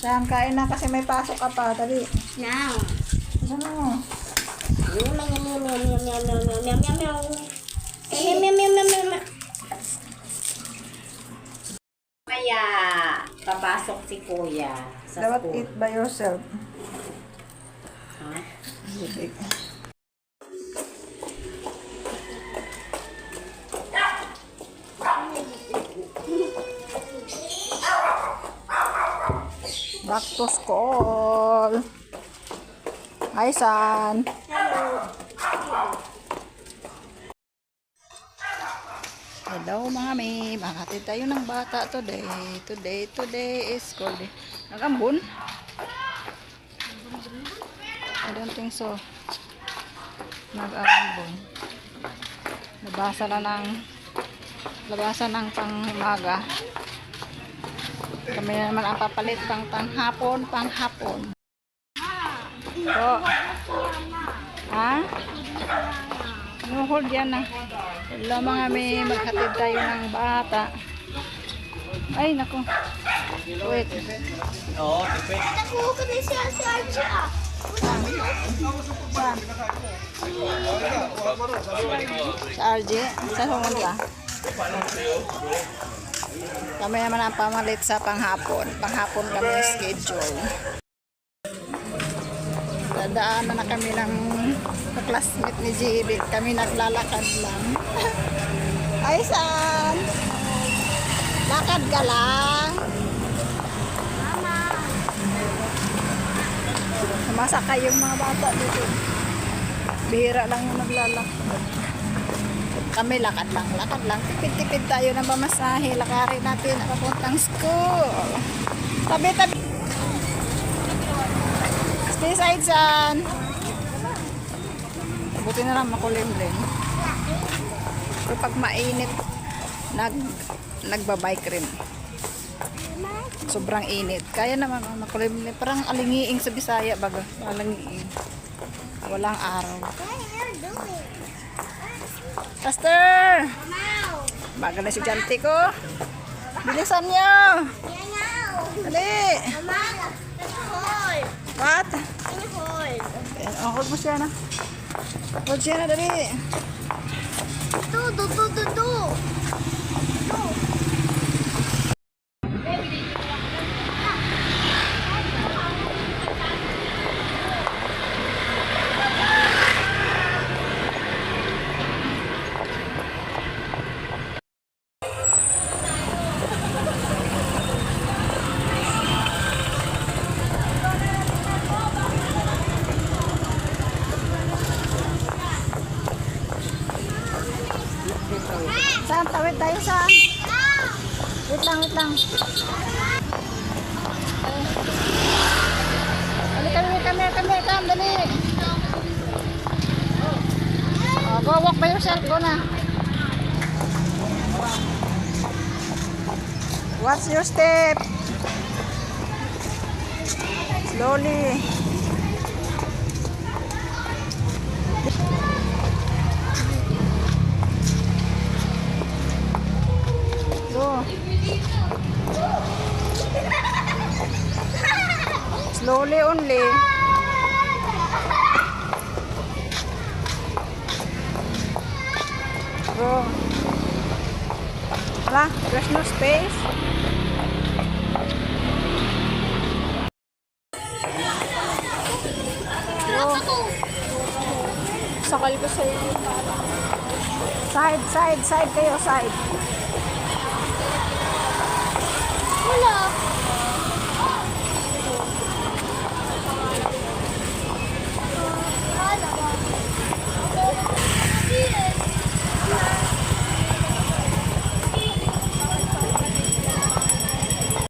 Saan kain na kasi may pasok ka pa. Dali. Now. Ano? Kaya, papasok si Kuya sa Dapat school. eat by yourself. Ha? Back to school. Hi, son. Hello, mga may. Makatid tayo ng bata today. Today is school day. Nagambun? I don't think so. Nag-ambun. Labasan ng pang-umaga. Kami naman ang papalit panghapon. So, ha? Hold yan na. Hello mga may, maghatid tayo ng bata. Ay, naku. Wait. Oo, tipid. Nakuha na siya si Archie ah. Saan? Sa RJ? Saan pumunta? Kami naman ang pamalit sa panghapon. Panghapon kami schedule. Dadaanan na kami ng classmate ni JB. Kami naglalakad lang. Ay, san? Lakad ka lang? Mama. Sumasakay yung mga bata dito. Bihira lang yung naglalakad. Kami lakad lang. Tipid-tipid tayo ng pamasahe. Lakarin natin papuntang school. Tabi. Stay side, son. Buti na lang makulimlim. Pero pag mainit, nagbabike rin. Sobrang init. Kaya naman makulimlim. Parang alingiing sa Bisaya baga. Alingiing. Walang araw. Pastor! Baga na si Janty ko. Bilisan niyo! Dali! What? Hold mo siya na. Hold siya na, dali. Do. Saan? Tawid tayo saan? Wait lang. Dali, come, dali. Oh, go walk by yourself, go na. Watch your step. Slowly. Go. Slowly only. Go. Wala, there's no space. Go. Sakal ko sa iyo. Side kayo, side.